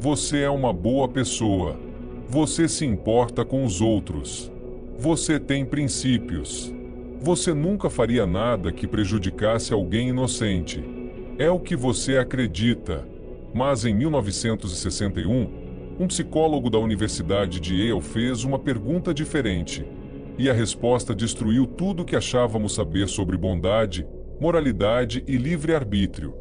Você é uma boa pessoa. Você se importa com os outros. Você tem princípios. Você nunca faria nada que prejudicasse alguém inocente. É o que você acredita. Mas em 1961, um psicólogo da Universidade de Yale fez uma pergunta diferente. E a resposta destruiu tudo que achávamos saber sobre bondade, moralidade e livre-arbítrio.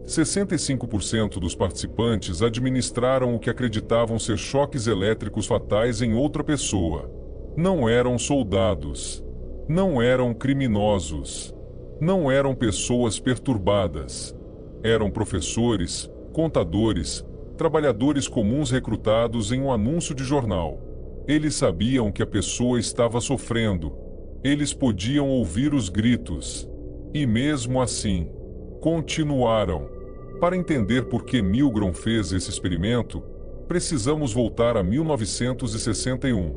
65% dos participantes administraram o que acreditavam ser choques elétricos fatais em outra pessoa. Não eram soldados. Não eram criminosos. Não eram pessoas perturbadas. Eram professores, contadores, trabalhadores comuns recrutados em um anúncio de jornal. Eles sabiam que a pessoa estava sofrendo. Eles podiam ouvir os gritos. E mesmo assim, continuaram. Para entender por que Milgram fez esse experimento, precisamos voltar a 1961.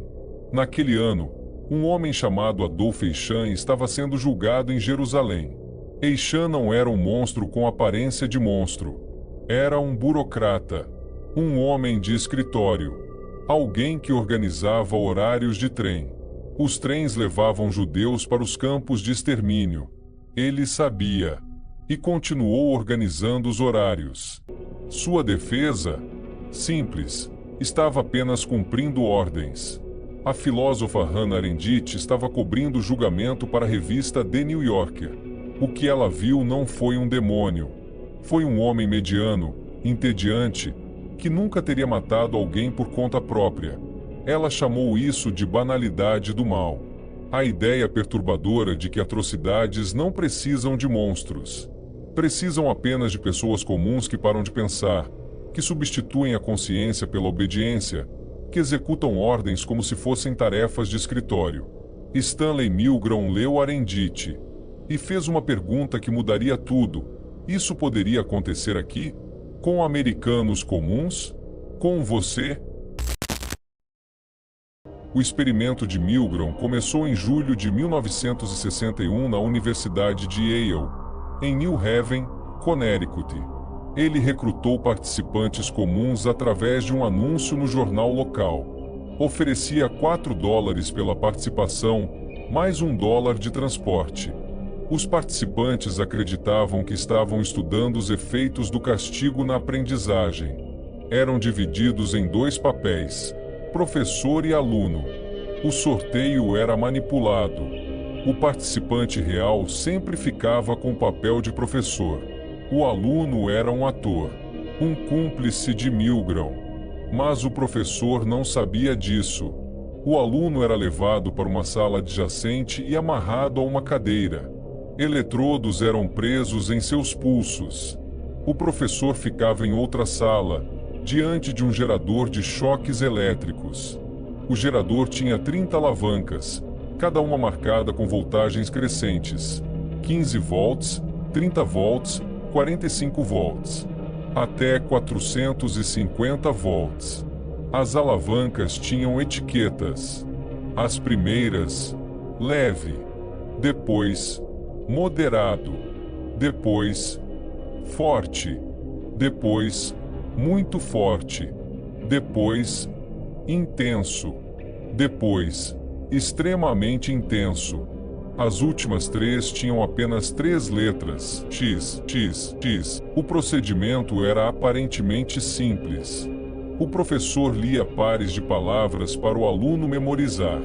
Naquele ano, um homem chamado Adolf Eichmann estava sendo julgado em Jerusalém. Eichmann não era um monstro com aparência de monstro. Era um burocrata, um homem de escritório, alguém que organizava horários de trem. Os trens levavam judeus para os campos de extermínio. Ele sabia. E continuou organizando os horários. Sua defesa? Simples. Estava apenas cumprindo ordens. A filósofa Hannah Arendt estava cobrindo o julgamento para a revista The New Yorker. O que ela viu não foi um demônio. Foi um homem mediano, entediante, que nunca teria matado alguém por conta própria. Ela chamou isso de banalidade do mal. A ideia perturbadora de que atrocidades não precisam de monstros. Precisam apenas de pessoas comuns que param de pensar, que substituem a consciência pela obediência, que executam ordens como se fossem tarefas de escritório. Stanley Milgram leu Arendt e fez uma pergunta que mudaria tudo. Isso poderia acontecer aqui? Com americanos comuns? Com você? O experimento de Milgram começou em julho de 1961 na Universidade de Yale, em New Haven, Connecticut. Ele recrutou participantes comuns através de um anúncio no jornal local. Oferecia $4 pela participação, mais $1 de transporte. Os participantes acreditavam que estavam estudando os efeitos do castigo na aprendizagem. Eram divididos em 2 papéis, professor e aluno. O sorteio era manipulado. O participante real sempre ficava com o papel de professor. O aluno era um ator, um cúmplice de Milgram. Mas o professor não sabia disso. O aluno era levado para uma sala adjacente e amarrado a uma cadeira. Eletrodos eram presos em seus pulsos. O professor ficava em outra sala, diante de um gerador de choques elétricos. O gerador tinha 30 alavancas, cada uma marcada com voltagens crescentes: 15 volts, 30 volts, 45 volts, até 450 volts. As alavancas tinham etiquetas. As primeiras, leve, depois, moderado, depois, forte, depois, muito forte, depois, intenso, depois, extremamente intenso. As últimas 3 tinham apenas 3 letras: X, X, X. O procedimento era aparentemente simples. O professor lia pares de palavras para o aluno memorizar.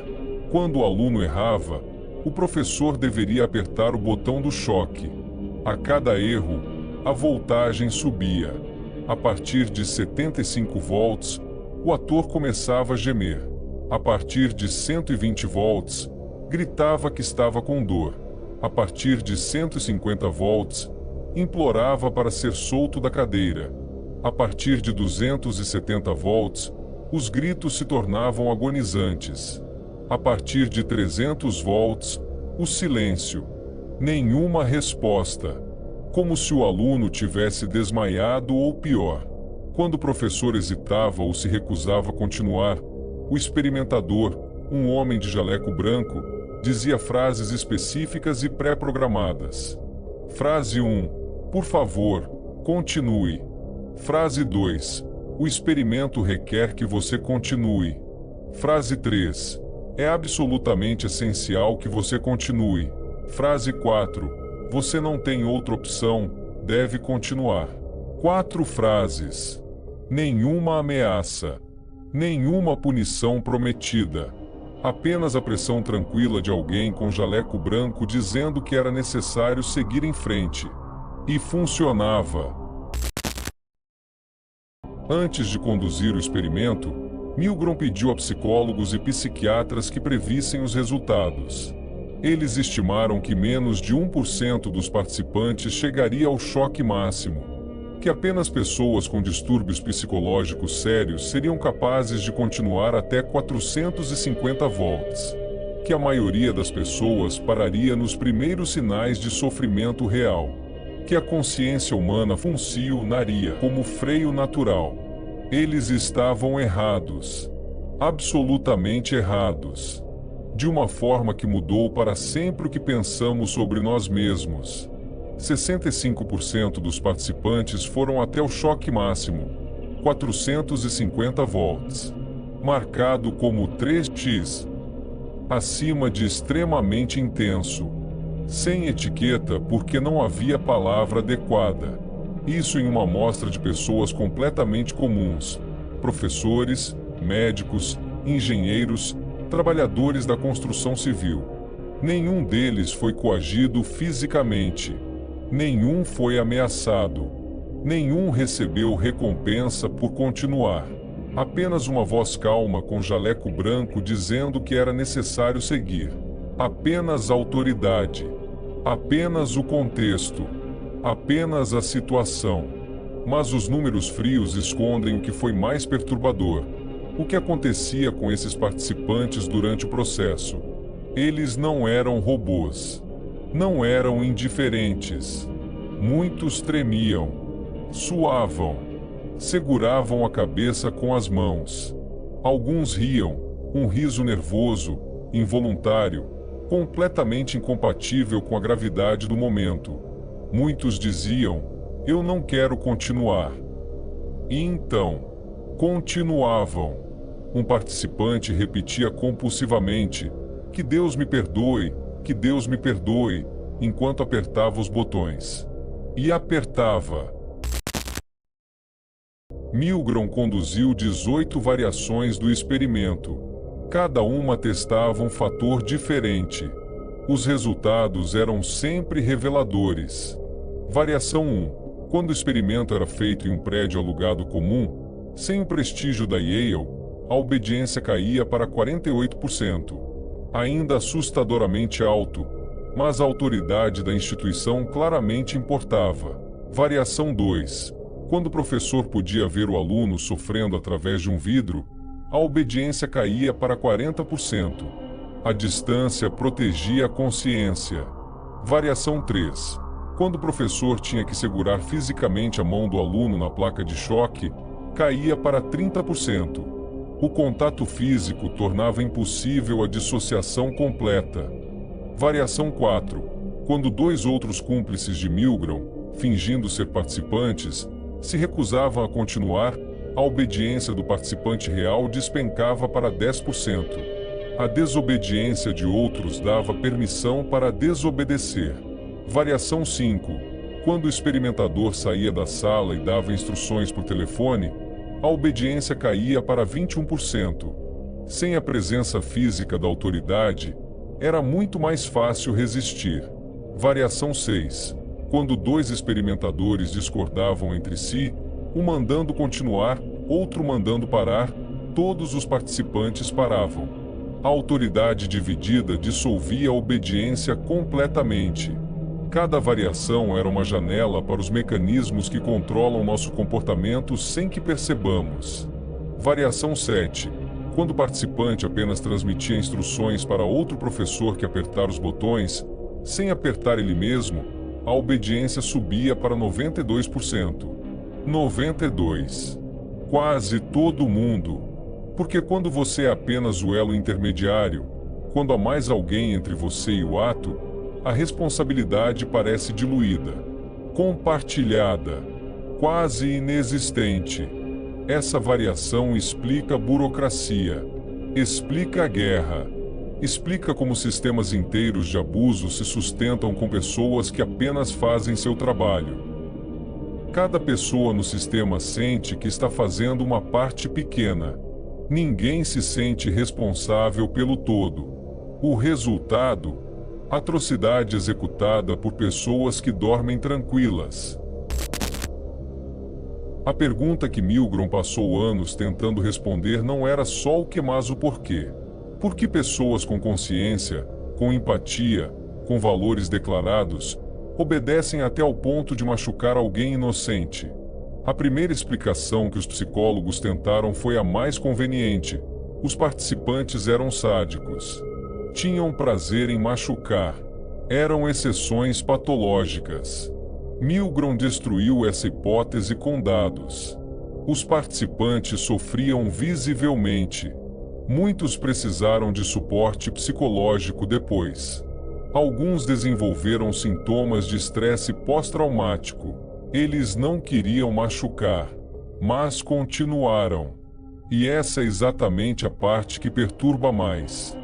Quando o aluno errava, o professor deveria apertar o botão do choque. A cada erro, a voltagem subia. A partir de 75 volts, o ator começava a gemer. A partir de 120 volts, gritava que estava com dor. A partir de 150 volts, implorava para ser solto da cadeira. A partir de 270 volts, os gritos se tornavam agonizantes. A partir de 300 volts, o silêncio. Nenhuma resposta. Como se o aluno tivesse desmaiado ou pior. Quando o professor hesitava ou se recusava a continuar, o experimentador, um homem de jaleco branco, dizia frases específicas e pré-programadas. Frase 1. Por favor, continue. Frase 2. O experimento requer que você continue. Frase 3. É absolutamente essencial que você continue. Frase 4. Você não tem outra opção, deve continuar. 4 frases. Nenhuma ameaça. Nenhuma punição prometida. Apenas a pressão tranquila de alguém com jaleco branco dizendo que era necessário seguir em frente. E funcionava. Antes de conduzir o experimento, Milgram pediu a psicólogos e psiquiatras que previssem os resultados. Eles estimaram que menos de 1% dos participantes chegaria ao choque máximo, que apenas pessoas com distúrbios psicológicos sérios seriam capazes de continuar até 450 volts, que a maioria das pessoas pararia nos primeiros sinais de sofrimento real, que a consciência humana funcionaria como freio natural. Eles estavam errados, absolutamente errados, de uma forma que mudou para sempre o que pensamos sobre nós mesmos. 65% dos participantes foram até o choque máximo, 450 volts, marcado como 3x, acima de extremamente intenso, sem etiqueta porque não havia palavra adequada. Isso em uma amostra de pessoas completamente comuns, professores, médicos, engenheiros, trabalhadores da construção civil. Nenhum deles foi coagido fisicamente. Nenhum foi ameaçado. Nenhum recebeu recompensa por continuar. Apenas uma voz calma com jaleco branco dizendo que era necessário seguir. Apenas a autoridade. Apenas o contexto. Apenas a situação. Mas os números frios escondem o que foi mais perturbador. O que acontecia com esses participantes durante o processo? Eles não eram robôs. Não eram indiferentes. Muitos tremiam, suavam, seguravam a cabeça com as mãos. Alguns riam, um riso nervoso, involuntário, completamente incompatível com a gravidade do momento. Muitos diziam: "Eu não quero continuar." E então, continuavam. Um participante repetia compulsivamente: "Que Deus me perdoe, que Deus me perdoe", enquanto apertava os botões. E apertava. Milgram conduziu 18 variações do experimento. Cada uma testava um fator diferente. Os resultados eram sempre reveladores. Variação 1. Quando o experimento era feito em um prédio alugado comum, sem o prestígio da Yale, a obediência caía para 48%. Ainda assustadoramente alto, mas a autoridade da instituição claramente importava. Variação 2. Quando o professor podia ver o aluno sofrendo através de um vidro, a obediência caía para 40%. A distância protegia a consciência. Variação 3. Quando o professor tinha que segurar fisicamente a mão do aluno na placa de choque, caía para 30%. O contato físico tornava impossível a dissociação completa. Variação 4. Quando 2 outros cúmplices de Milgram, fingindo ser participantes, se recusavam a continuar, a obediência do participante real despencava para 10%. A desobediência de outros dava permissão para desobedecer. Variação 5. Quando o experimentador saía da sala e dava instruções por telefone, a obediência caía para 21%. Sem a presença física da autoridade, era muito mais fácil resistir. Variação 6. Quando 2 experimentadores discordavam entre si, um mandando continuar, outro mandando parar, todos os participantes paravam. A autoridade dividida dissolvia a obediência completamente. Cada variação era uma janela para os mecanismos que controlam nosso comportamento sem que percebamos. Variação 7. Quando o participante apenas transmitia instruções para outro professor que apertar os botões, sem apertar ele mesmo, a obediência subia para 92%. 92%. Quase todo mundo. Porque quando você é apenas o elo intermediário, quando há mais alguém entre você e o ato, a responsabilidade parece diluída, compartilhada, quase inexistente. Essa variação explica a burocracia, explica a guerra, explica como sistemas inteiros de abuso se sustentam com pessoas que apenas fazem seu trabalho. Cada pessoa no sistema sente que está fazendo uma parte pequena. Ninguém se sente responsável pelo todo. O resultado? Atrocidade executada por pessoas que dormem tranquilas. A pergunta que Milgrom passou anos tentando responder não era só o que, mas o porquê. Por que pessoas com consciência, com empatia, com valores declarados, obedecem até ao ponto de machucar alguém inocente? A primeira explicação que os psicólogos tentaram foi a mais conveniente. Os participantes eram sádicos. Tinham prazer em machucar. Eram exceções patológicas. Milgrom destruiu essa hipótese com dados. Os participantes sofriam visivelmente. Muitos precisaram de suporte psicológico depois. Alguns desenvolveram sintomas de estresse pós-traumático. Eles não queriam machucar, mas continuaram. E essa é exatamente a parte que perturba mais.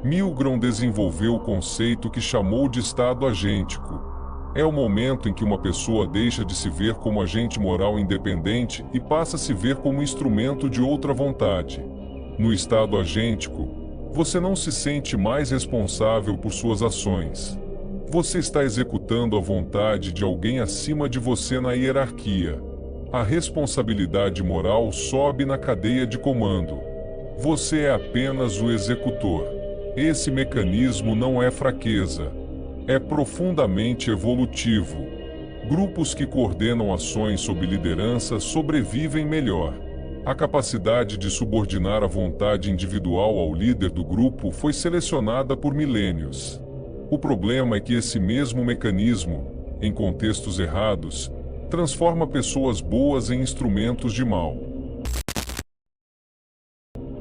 Milgrom desenvolveu o conceito que chamou de estado agêntico. É o momento em que uma pessoa deixa de se ver como agente moral independente e passa a se ver como instrumento de outra vontade. No estado agêntico, você não se sente mais responsável por suas ações. Você está executando a vontade de alguém acima de você na hierarquia. A responsabilidade moral sobe na cadeia de comando. Você é apenas o executor. Esse mecanismo não é fraqueza. É profundamente evolutivo. Grupos que coordenam ações sob liderança sobrevivem melhor. A capacidade de subordinar a vontade individual ao líder do grupo foi selecionada por milênios. O problema é que esse mesmo mecanismo, em contextos errados, transforma pessoas boas em instrumentos de mal.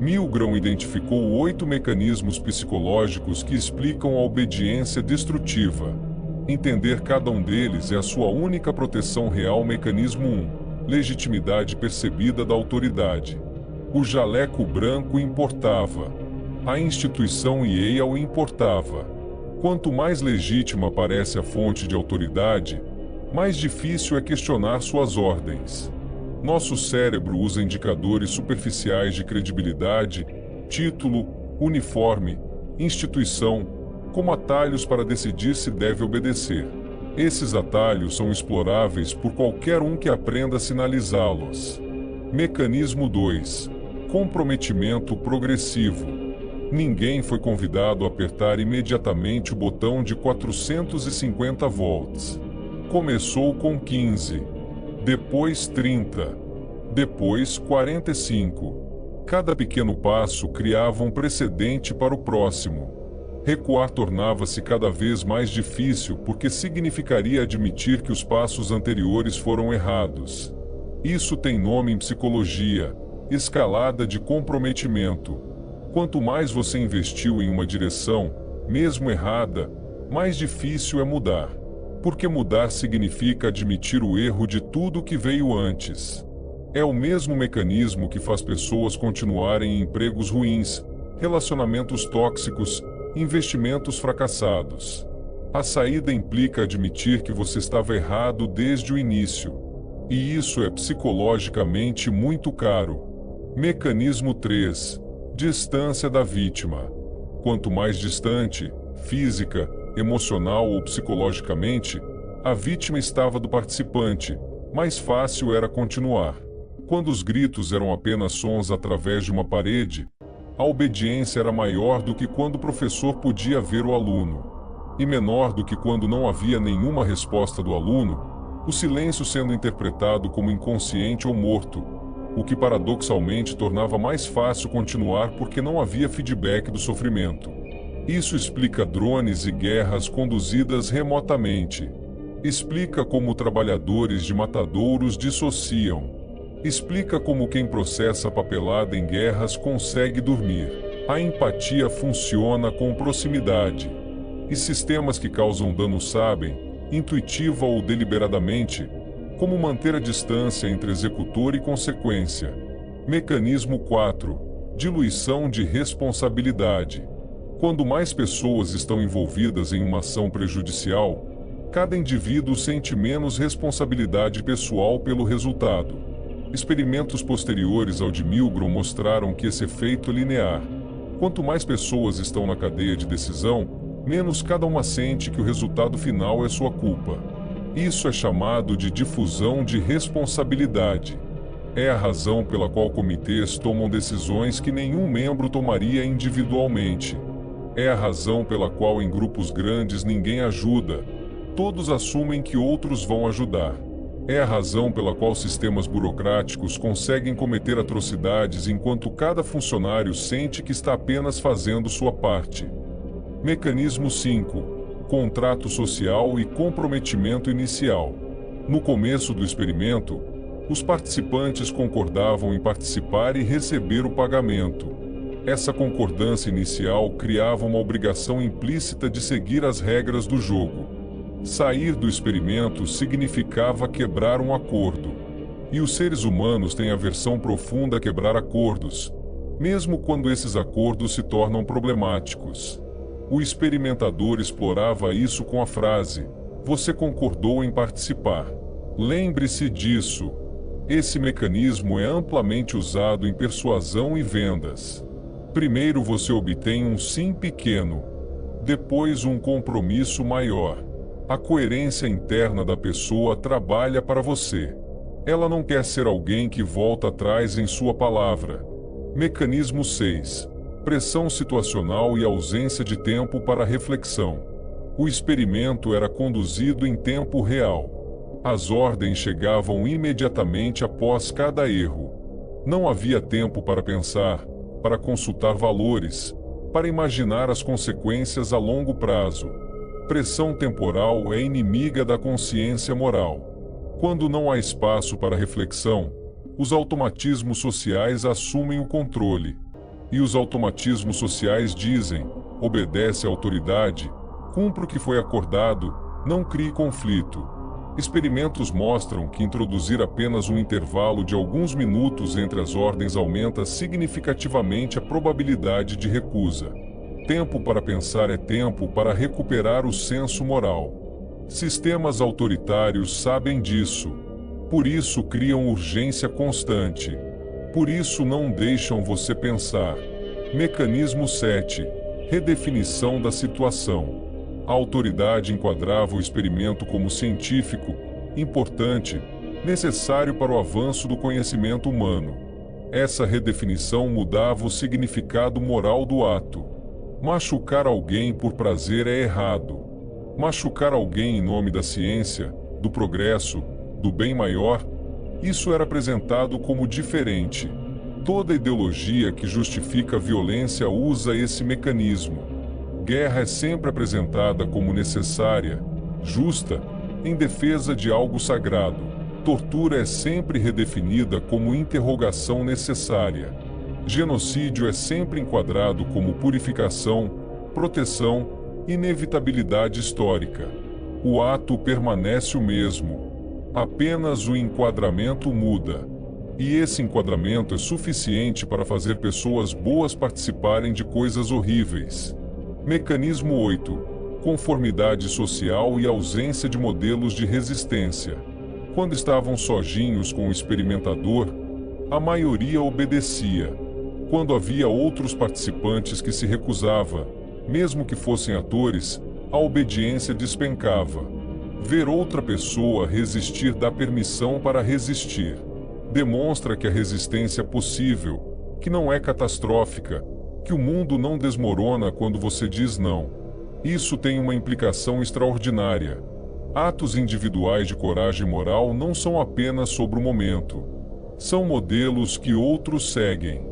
Milgrom identificou 8 mecanismos psicológicos que explicam a obediência destrutiva. Entender cada um deles é a sua única proteção real. Mecanismo 1. Legitimidade percebida da autoridade. O jaleco branco importava. A instituição Yale importava. Quanto mais legítima parece a fonte de autoridade, mais difícil é questionar suas ordens. Nosso cérebro usa indicadores superficiais de credibilidade, título, uniforme, instituição, como atalhos para decidir se deve obedecer. Esses atalhos são exploráveis por qualquer um que aprenda a sinalizá-los. Mecanismo 2. Comprometimento progressivo. Ninguém foi convidado a apertar imediatamente o botão de 450 volts. Começou com 15, depois 30, depois 45. Cada pequeno passo criava um precedente para o próximo. Recuar tornava-se cada vez mais difícil porque significaria admitir que os passos anteriores foram errados. Isso tem nome em psicologia: escalada de comprometimento. Quanto mais você investiu em uma direção, mesmo errada, mais difícil é mudar. Porque mudar significa admitir o erro de tudo que veio antes. É o mesmo mecanismo que faz pessoas continuarem em empregos ruins, relacionamentos tóxicos, investimentos fracassados. A saída implica admitir que você estava errado desde o início. E isso é psicologicamente muito caro. Mecanismo 3. Distância da vítima. Quanto mais distante, física, emocional ou psicologicamente, a vítima estava do participante, mais fácil era continuar. Quando os gritos eram apenas sons através de uma parede, a obediência era maior do que quando o professor podia ver o aluno, e menor do que quando não havia nenhuma resposta do aluno, o silêncio sendo interpretado como inconsciente ou morto, o que paradoxalmente tornava mais fácil continuar porque não havia feedback do sofrimento. Isso explica drones e guerras conduzidas remotamente. Explica como trabalhadores de matadouros dissociam. Explica como quem processa papelada em guerras consegue dormir. A empatia funciona com proximidade. E sistemas que causam dano sabem, intuitiva ou deliberadamente, como manter a distância entre executor e consequência. Mecanismo 4. Diluição de responsabilidade. Quando mais pessoas estão envolvidas em uma ação prejudicial, cada indivíduo sente menos responsabilidade pessoal pelo resultado. Experimentos posteriores ao de Milgram mostraram que esse efeito é linear. Quanto mais pessoas estão na cadeia de decisão, menos cada uma sente que o resultado final é sua culpa. Isso é chamado de difusão de responsabilidade. É a razão pela qual comitês tomam decisões que nenhum membro tomaria individualmente. É a razão pela qual em grupos grandes ninguém ajuda. Todos assumem que outros vão ajudar. É a razão pela qual sistemas burocráticos conseguem cometer atrocidades enquanto cada funcionário sente que está apenas fazendo sua parte. Mecanismo 5. Contrato social e comprometimento inicial. No começo do experimento, os participantes concordavam em participar e receber o pagamento. Essa concordância inicial criava uma obrigação implícita de seguir as regras do jogo. Sair do experimento significava quebrar um acordo. E os seres humanos têm aversão profunda a quebrar acordos, mesmo quando esses acordos se tornam problemáticos. O experimentador explorava isso com a frase: "Você concordou em participar. Lembre-se disso." Esse mecanismo é amplamente usado em persuasão e vendas. Primeiro você obtém um sim pequeno, depois um compromisso maior. A coerência interna da pessoa trabalha para você. Ela não quer ser alguém que volta atrás em sua palavra. Mecanismo 6. Pressão situacional e ausência de tempo para reflexão. O experimento era conduzido em tempo real. As ordens chegavam imediatamente após cada erro. Não havia tempo para pensar, para consultar valores, para imaginar as consequências a longo prazo. Pressão temporal é inimiga da consciência moral. Quando não há espaço para reflexão, os automatismos sociais assumem o controle. E os automatismos sociais dizem: obedece à autoridade, cumpra o que foi acordado, não crie conflito. Experimentos mostram que introduzir apenas um intervalo de alguns minutos entre as ordens aumenta significativamente a probabilidade de recusa. Tempo para pensar é tempo para recuperar o senso moral. Sistemas autoritários sabem disso. Por isso criam urgência constante. Por isso não deixam você pensar. Mecanismo 7. Redefinição da situação. A autoridade enquadrava o experimento como científico, importante, necessário para o avanço do conhecimento humano. Essa redefinição mudava o significado moral do ato. Machucar alguém por prazer é errado. Machucar alguém em nome da ciência, do progresso, do bem maior, isso era apresentado como diferente. Toda ideologia que justifica a violência usa esse mecanismo. Guerra é sempre apresentada como necessária, justa, em defesa de algo sagrado. Tortura é sempre redefinida como interrogação necessária. Genocídio é sempre enquadrado como purificação, proteção, inevitabilidade histórica. O ato permanece o mesmo. Apenas o enquadramento muda. E esse enquadramento é suficiente para fazer pessoas boas participarem de coisas horríveis. Mecanismo 8. Conformidade social e ausência de modelos de resistência. Quando estavam sozinhos com o experimentador, a maioria obedecia. Quando havia outros participantes que se recusavam, mesmo que fossem atores, a obediência despencava. Ver outra pessoa resistir dá permissão para resistir. Demonstra que a resistência é possível, que não é catastrófica, que o mundo não desmorona quando você diz não. Isso tem uma implicação extraordinária. Atos individuais de coragem moral não são apenas sobre o momento. São modelos que outros seguem.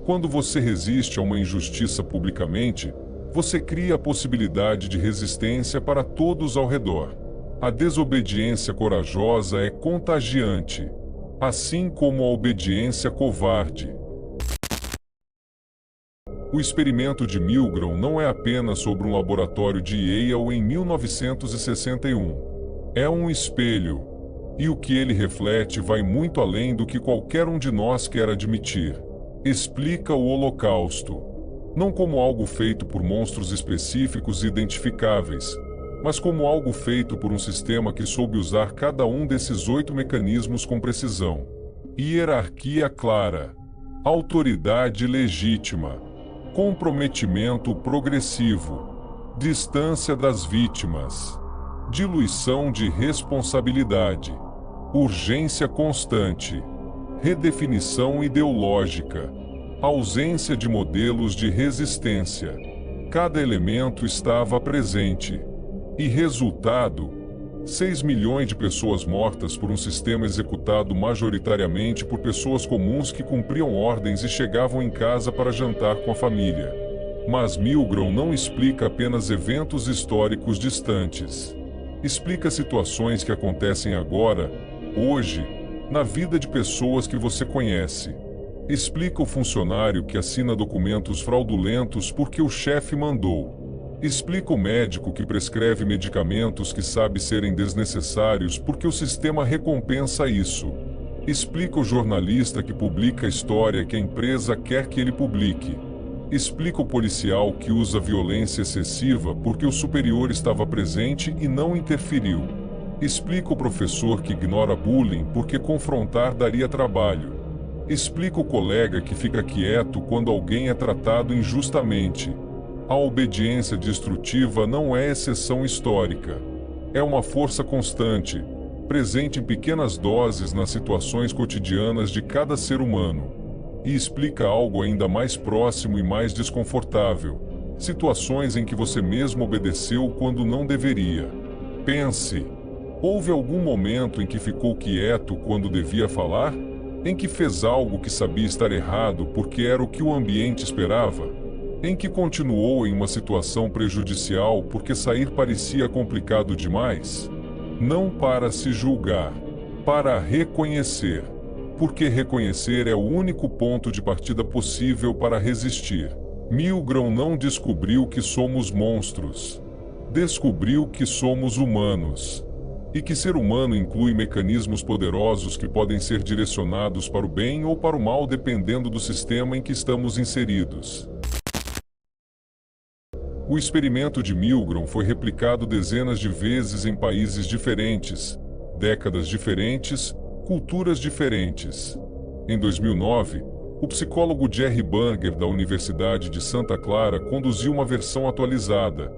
Quando você resiste a uma injustiça publicamente, você cria a possibilidade de resistência para todos ao redor. A desobediência corajosa é contagiante, assim como a obediência covarde. O experimento de Milgram não é apenas sobre um laboratório de Yale em 1961. É um espelho. E o que ele reflete vai muito além do que qualquer um de nós quer admitir. Explica o Holocausto, não como algo feito por monstros específicos e identificáveis, mas como algo feito por um sistema que soube usar cada um desses 8 mecanismos com precisão. Hierarquia clara, autoridade legítima, comprometimento progressivo, distância das vítimas, diluição de responsabilidade, urgência constante, redefinição ideológica, ausência de modelos de resistência. Cada elemento estava presente. E resultado: 6 milhões de pessoas mortas por um sistema executado majoritariamente por pessoas comuns que cumpriam ordens e chegavam em casa para jantar com a família. Mas Milgram não explica apenas eventos históricos distantes. Explica situações que acontecem agora, hoje, na vida de pessoas que você conhece. Explica o funcionário que assina documentos fraudulentos porque o chefe mandou. Explica o médico que prescreve medicamentos que sabe serem desnecessários porque o sistema recompensa isso. Explica o jornalista que publica a história que a empresa quer que ele publique. Explica o policial que usa violência excessiva porque o superior estava presente e não interferiu. Explica o professor que ignora bullying porque confrontar daria trabalho. Explica o colega que fica quieto quando alguém é tratado injustamente. A obediência destrutiva não é exceção histórica. É uma força constante, presente em pequenas doses nas situações cotidianas de cada ser humano. E explica algo ainda mais próximo e mais desconfortável: situações em que você mesmo obedeceu quando não deveria. Pense: houve algum momento em que ficou quieto quando devia falar? Em que fez algo que sabia estar errado porque era o que o ambiente esperava? Em que continuou em uma situação prejudicial porque sair parecia complicado demais? Não para se julgar, para reconhecer, porque reconhecer é o único ponto de partida possível para resistir. Milgram não descobriu que somos monstros. Descobriu que somos humanos. E que ser humano inclui mecanismos poderosos que podem ser direcionados para o bem ou para o mal dependendo do sistema em que estamos inseridos. O experimento de Milgram foi replicado dezenas de vezes em países diferentes, décadas diferentes, culturas diferentes. Em 2009, o psicólogo Jerry Burger da Universidade de Santa Clara conduziu uma versão atualizada,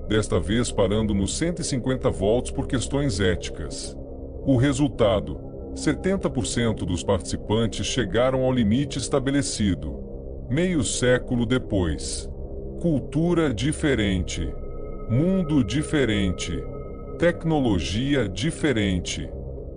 desta vez parando nos 150 volts por questões éticas. O resultado: 70% dos participantes chegaram ao limite estabelecido. Meio século depois. Cultura diferente, mundo diferente, tecnologia diferente.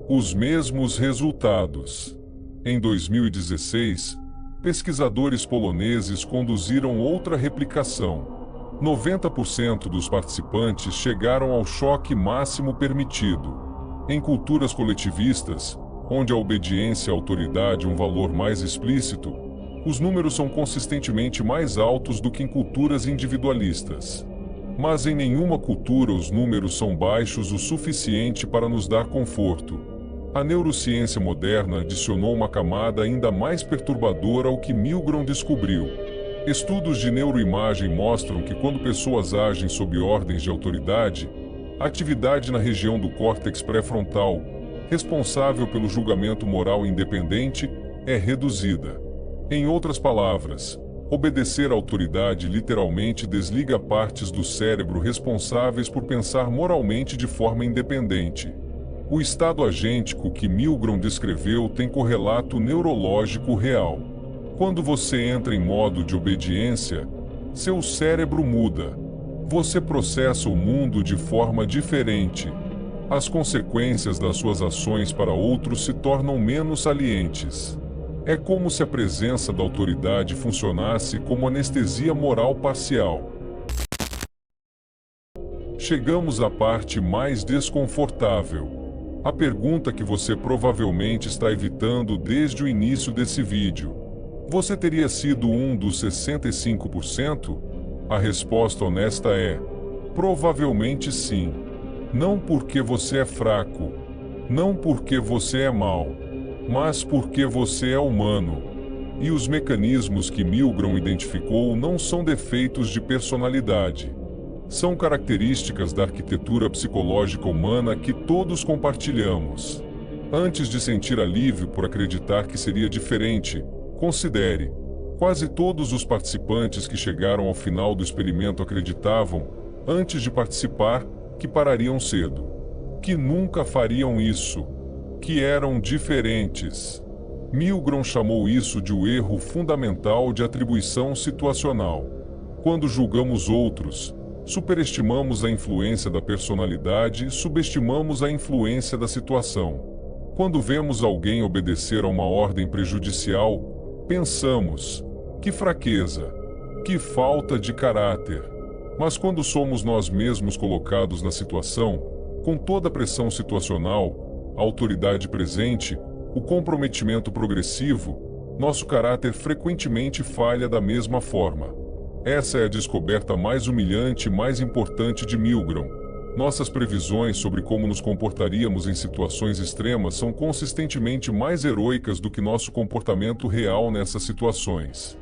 Os mesmos resultados. Em 2016, pesquisadores poloneses conduziram outra replicação. 90% dos participantes chegaram ao choque máximo permitido. Em culturas coletivistas, onde a obediência à autoridade é um valor mais explícito, os números são consistentemente mais altos do que em culturas individualistas. Mas em nenhuma cultura os números são baixos o suficiente para nos dar conforto. A neurociência moderna adicionou uma camada ainda mais perturbadora ao que Milgram descobriu. Estudos de neuroimagem mostram que quando pessoas agem sob ordens de autoridade, a atividade na região do córtex pré-frontal, responsável pelo julgamento moral independente, é reduzida. Em outras palavras, obedecer à autoridade literalmente desliga partes do cérebro responsáveis por pensar moralmente de forma independente. O estado agêntico que Milgram descreveu tem correlato neurológico real. Quando você entra em modo de obediência, seu cérebro muda. Você processa o mundo de forma diferente. As consequências das suas ações para outros se tornam menos salientes. É como se a presença da autoridade funcionasse como anestesia moral parcial. Chegamos à parte mais desconfortável. A pergunta que você provavelmente está evitando desde o início desse vídeo. Você teria sido um dos 65%? A resposta honesta é: provavelmente sim. Não porque você é fraco, Não porque você é mau, mas porque você é humano. E os mecanismos que Milgram identificou não são defeitos de personalidade. São características da arquitetura psicológica humana que todos compartilhamos. Antes de sentir alívio por acreditar que seria diferente, considere: quase todos os participantes que chegaram ao final do experimento acreditavam, antes de participar, que parariam cedo, que nunca fariam isso, que eram diferentes. Milgram chamou isso de o erro fundamental de atribuição situacional. Quando julgamos outros, superestimamos a influência da personalidade e subestimamos a influência da situação. Quando vemos alguém obedecer a uma ordem prejudicial, pensamos: que fraqueza, que falta de caráter. Mas quando somos nós mesmos colocados na situação, com toda a pressão situacional, a autoridade presente, o comprometimento progressivo, nosso caráter frequentemente falha da mesma forma. Essa é a descoberta mais humilhante e mais importante de Milgram. Nossas previsões sobre como nos comportaríamos em situações extremas são consistentemente mais heroicas do que nosso comportamento real nessas situações.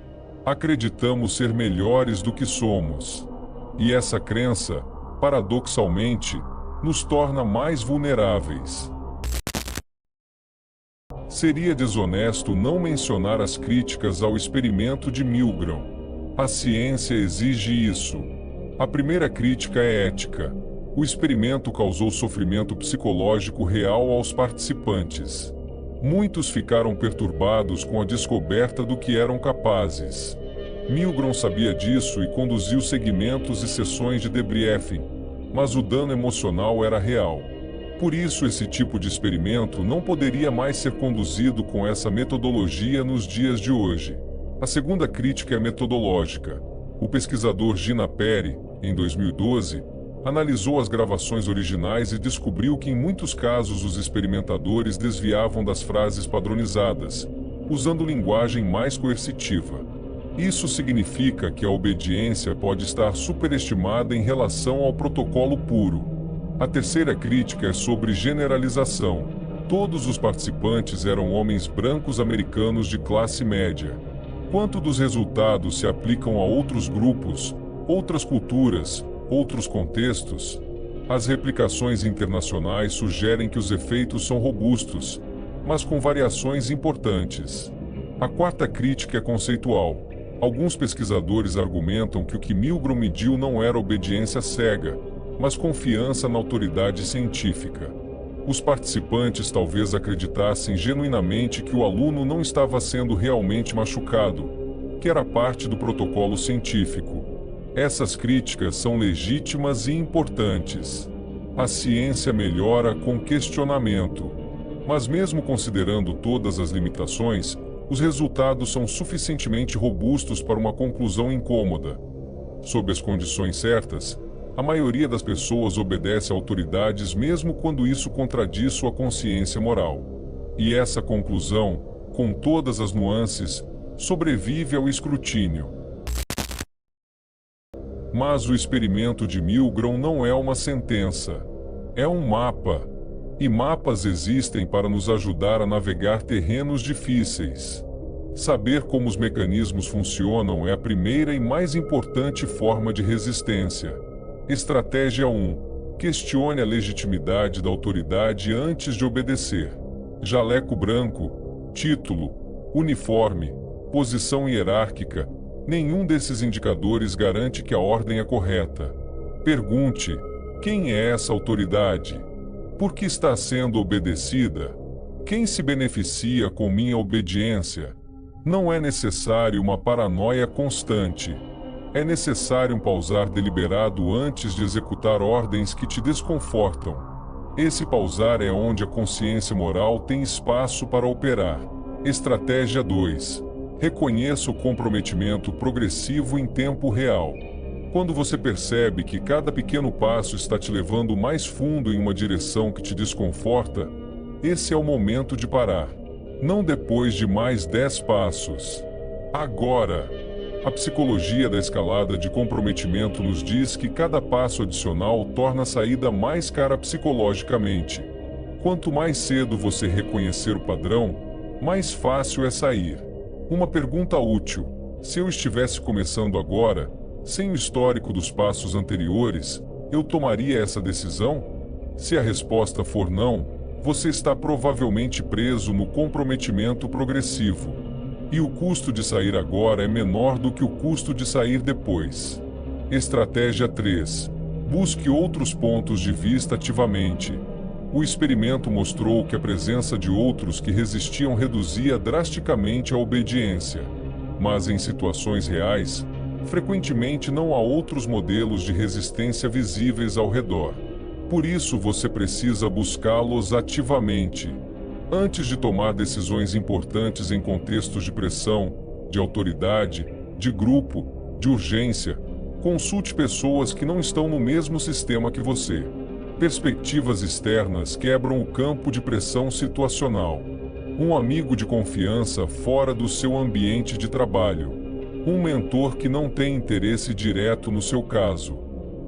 Acreditamos ser melhores do que somos. E essa crença, paradoxalmente, nos torna mais vulneráveis. Seria desonesto não mencionar as críticas ao experimento de Milgram. A ciência exige isso. A primeira crítica é ética. O experimento causou sofrimento psicológico real aos participantes. Muitos ficaram perturbados com a descoberta do que eram capazes. Milgram sabia disso e conduziu segmentos e sessões de debriefing, mas o dano emocional era real. Por isso, esse tipo de experimento não poderia mais ser conduzido com essa metodologia nos dias de hoje. A segunda crítica é metodológica. O pesquisador Gina Perry, em 2012, analisou as gravações originais e descobriu que em muitos casos os experimentadores desviavam das frases padronizadas, usando linguagem mais coercitiva. Isso significa que a obediência pode estar superestimada em relação ao protocolo puro. A terceira crítica é sobre generalização. Todos os participantes eram homens brancos americanos de classe média. Quanto dos resultados se aplicam a outros grupos, outras culturas, outros contextos? As replicações internacionais sugerem que os efeitos são robustos, mas com variações importantes. A quarta crítica é conceitual. Alguns pesquisadores argumentam que o que Milgram mediu não era obediência cega, mas confiança na autoridade científica. Os participantes talvez acreditassem genuinamente que o aluno não estava sendo realmente machucado, que era parte do protocolo científico. Essas críticas são legítimas e importantes. A ciência melhora com questionamento. Mas mesmo considerando todas as limitações, os resultados são suficientemente robustos para uma conclusão incômoda. Sob as condições certas, a maioria das pessoas obedece a autoridades mesmo quando isso contradiz sua consciência moral. E essa conclusão, com todas as nuances, sobrevive ao escrutínio. Mas o experimento de Milgram não é uma sentença. É um mapa. E mapas existem para nos ajudar a navegar terrenos difíceis. Saber como os mecanismos funcionam é a primeira e mais importante forma de resistência. Estratégia 1. Questione a legitimidade da autoridade antes de obedecer. Jaleco branco, título, uniforme, posição hierárquica, nenhum desses indicadores garante que a ordem é correta. Pergunte: quem é essa autoridade? Por que está sendo obedecida? Quem se beneficia com minha obediência? Não é necessário uma paranoia constante. É necessário um pausar deliberado antes de executar ordens que te desconfortam. Esse pausar é onde a consciência moral tem espaço para operar. Estratégia 2. Reconheça o comprometimento progressivo em tempo real. Quando você percebe que cada pequeno passo está te levando mais fundo em uma direção que te desconforta, esse é o momento de parar. Não depois de mais 10 passos. Agora! A psicologia da escalada de comprometimento nos diz que cada passo adicional torna a saída mais cara psicologicamente. Quanto mais cedo você reconhecer o padrão, mais fácil é sair. Uma pergunta útil: se eu estivesse começando agora, sem o histórico dos passos anteriores, eu tomaria essa decisão? Se a resposta for não, você está provavelmente preso no comprometimento progressivo. E o custo de sair agora é menor do que o custo de sair depois. Estratégia 3. Busque outros pontos de vista ativamente. O experimento mostrou que a presença de outros que resistiam reduzia drasticamente a obediência. Mas em situações reais, frequentemente não há outros modelos de resistência visíveis ao redor. Por isso você precisa buscá-los ativamente. Antes de tomar decisões importantes em contextos de pressão, de autoridade, de grupo, de urgência, consulte pessoas que não estão no mesmo sistema que você. Perspectivas externas quebram o campo de pressão situacional. Um amigo de confiança fora do seu ambiente de trabalho. Um mentor que não tem interesse direto no seu caso.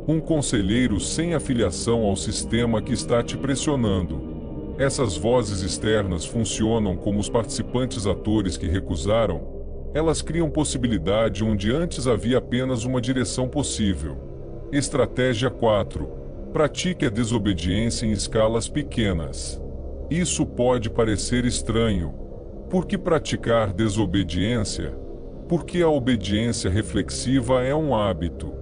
Um conselheiro sem afiliação ao sistema que está te pressionando. Essas vozes externas funcionam como os participantes atores que recusaram. Elas criam possibilidade onde antes havia apenas uma direção possível. Estratégia 4. Pratique a desobediência em escalas pequenas. Isso pode parecer estranho. Por que praticar desobediência? Porque a obediência reflexiva é um hábito.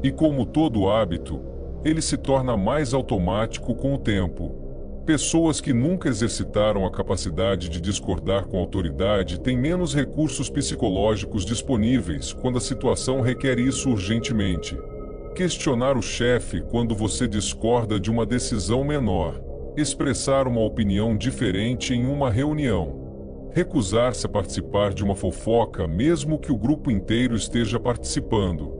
E como todo hábito, ele se torna mais automático com o tempo. Pessoas que nunca exercitaram a capacidade de discordar com a autoridade têm menos recursos psicológicos disponíveis quando a situação requer isso urgentemente. Questionar o chefe quando você discorda de uma decisão menor. Expressar uma opinião diferente em uma reunião. Recusar-se a participar de uma fofoca mesmo que o grupo inteiro esteja participando.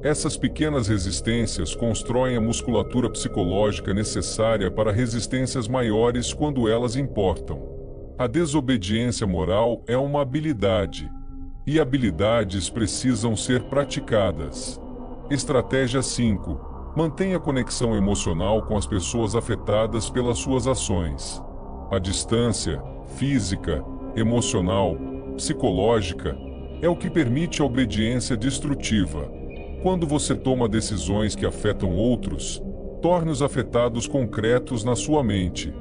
Essas pequenas resistências constroem a musculatura psicológica necessária para resistências maiores quando elas importam. A desobediência moral é uma habilidade. E habilidades precisam ser praticadas. Estratégia 5. Mantenha conexão emocional com as pessoas afetadas pelas suas ações. A distância, física, emocional, psicológica, é o que permite a obediência destrutiva. Quando você toma decisões que afetam outros, torne os afetados concretos na sua mente.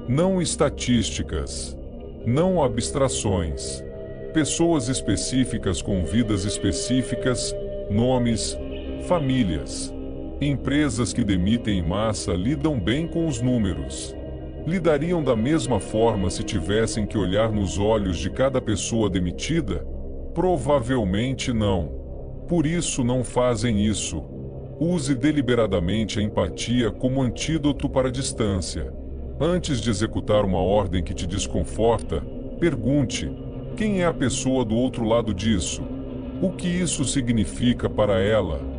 Não estatísticas. Não abstrações. Pessoas específicas com vidas específicas, nomes, famílias. Empresas que demitem em massa lidam bem com os números. Lidariam da mesma forma se tivessem que olhar nos olhos de cada pessoa demitida? Provavelmente não. Por isso não fazem isso. Use deliberadamente a empatia como antídoto para a distância. Antes de executar uma ordem que te desconforta, pergunte: quem é a pessoa do outro lado disso? O que isso significa para ela?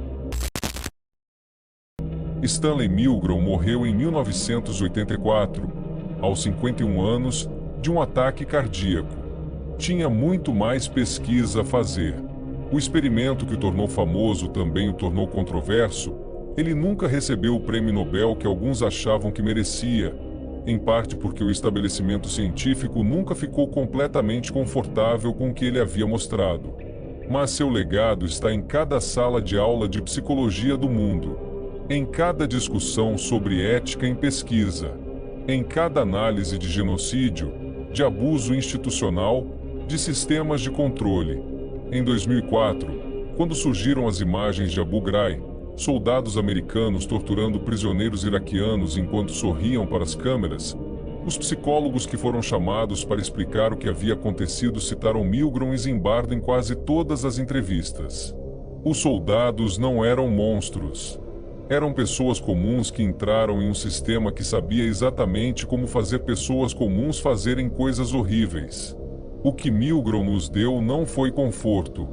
Stanley Milgram morreu em 1984, aos 51 anos, de um ataque cardíaco. Tinha muito mais pesquisa a fazer. O experimento que o tornou famoso também o tornou controverso. Ele nunca recebeu o prêmio Nobel que alguns achavam que merecia, em parte porque o estabelecimento científico nunca ficou completamente confortável com o que ele havia mostrado. Mas seu legado está em cada sala de aula de psicologia do mundo, em cada discussão sobre ética em pesquisa, em cada análise de genocídio, de abuso institucional, de sistemas de controle. Em 2004, quando surgiram as imagens de Abu Ghraib, soldados americanos torturando prisioneiros iraquianos enquanto sorriam para as câmeras, os psicólogos que foram chamados para explicar o que havia acontecido citaram Milgram e Zimbardo em quase todas as entrevistas. Os soldados não eram monstros. Eram pessoas comuns que entraram em um sistema que sabia exatamente como fazer pessoas comuns fazerem coisas horríveis. O que Milgram nos deu não foi conforto,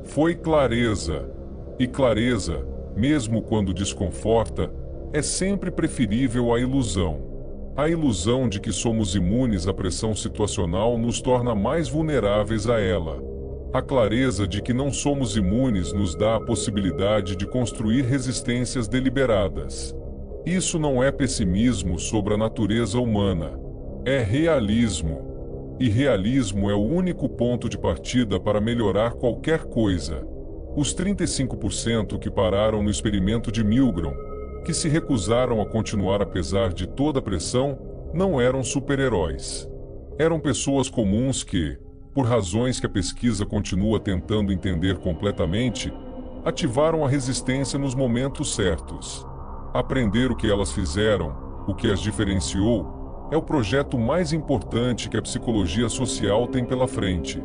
foi clareza. E clareza, mesmo quando desconforta, é sempre preferível à ilusão. A ilusão de que somos imunes à pressão situacional nos torna mais vulneráveis a ela. A clareza de que não somos imunes nos dá a possibilidade de construir resistências deliberadas. Isso não é pessimismo sobre a natureza humana. É realismo. E realismo é o único ponto de partida para melhorar qualquer coisa. Os 35% que pararam no experimento de Milgram, que se recusaram a continuar apesar de toda a pressão, não eram super-heróis. Eram pessoas comuns que, por razões que a pesquisa continua tentando entender completamente, ativaram a resistência nos momentos certos. Aprender o que elas fizeram, o que as diferenciou, é o projeto mais importante que a psicologia social tem pela frente.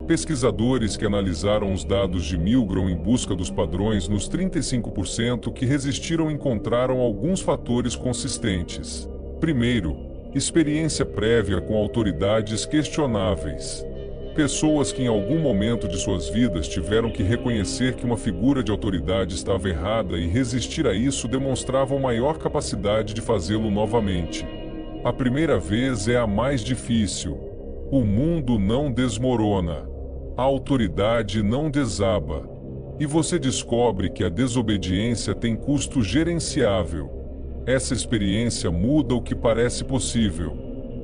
Pesquisadores que analisaram os dados de Milgram em busca dos padrões nos 35% que resistiram encontraram alguns fatores consistentes. Primeiro, experiência prévia com autoridades questionáveis. Pessoas que em algum momento de suas vidas tiveram que reconhecer que uma figura de autoridade estava errada e resistir a isso demonstravam maior capacidade de fazê-lo novamente. A primeira vez é a mais difícil. O mundo não desmorona. A autoridade não desaba. E você descobre que a desobediência tem custo gerenciável. Essa experiência muda o que parece possível.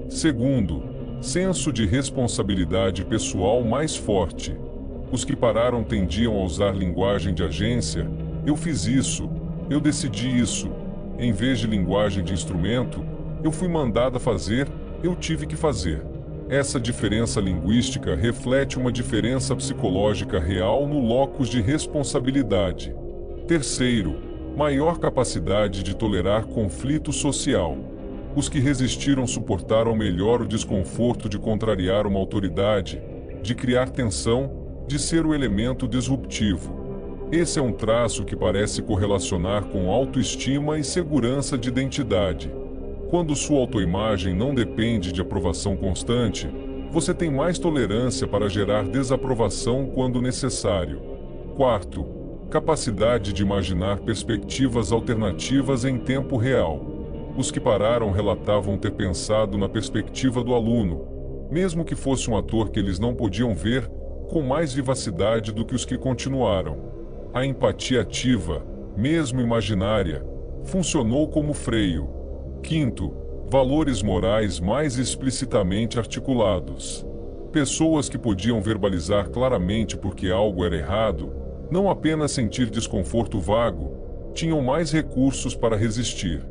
Segundo, senso de responsabilidade pessoal mais forte. Os que pararam tendiam a usar linguagem de agência. Eu fiz isso. Eu decidi isso. Em vez de linguagem de instrumento, eu fui mandada fazer, eu tive que fazer. Essa diferença linguística reflete uma diferença psicológica real no locus de responsabilidade. Terceiro, maior capacidade de tolerar conflito social. Os que resistiram suportaram melhor o desconforto de contrariar uma autoridade, de criar tensão, de ser o elemento disruptivo. Esse é um traço que parece correlacionar com autoestima e segurança de identidade. Quando sua autoimagem não depende de aprovação constante, você tem mais tolerância para gerar desaprovação quando necessário. Quarto, capacidade de imaginar perspectivas alternativas em tempo real. Os que pararam relatavam ter pensado na perspectiva do aluno, mesmo que fosse um ator que eles não podiam ver, com mais vivacidade do que os que continuaram. A empatia ativa, mesmo imaginária, funcionou como freio. Quinto, valores morais mais explicitamente articulados. Pessoas que podiam verbalizar claramente porque algo era errado, não apenas sentir desconforto vago, tinham mais recursos para resistir.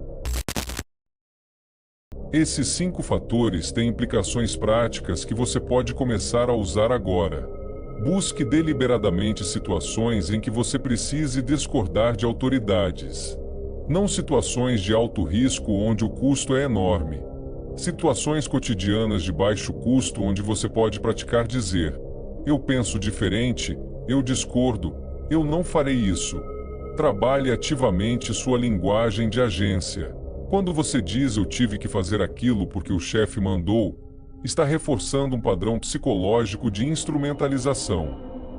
Esses 5 fatores têm implicações práticas que você pode começar a usar agora. Busque deliberadamente situações em que você precise discordar de autoridades. Não situações de alto risco onde o custo é enorme. Situações cotidianas de baixo custo onde você pode praticar dizer: eu penso diferente, eu discordo, eu não farei isso. Trabalhe ativamente sua linguagem de agência. Quando você diz eu tive que fazer aquilo porque o chefe mandou, está reforçando um padrão psicológico de instrumentalização.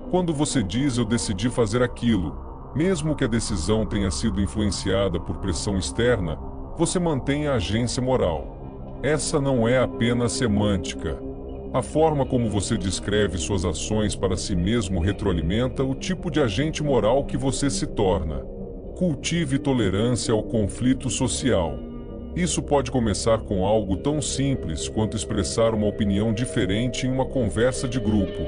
Quando você diz eu decidi fazer aquilo, mesmo que a decisão tenha sido influenciada por pressão externa, você mantém a agência moral. Essa não é apenas semântica. A forma como você descreve suas ações para si mesmo retroalimenta o tipo de agente moral que você se torna. Cultive tolerância ao conflito social. Isso pode começar com algo tão simples quanto expressar uma opinião diferente em uma conversa de grupo.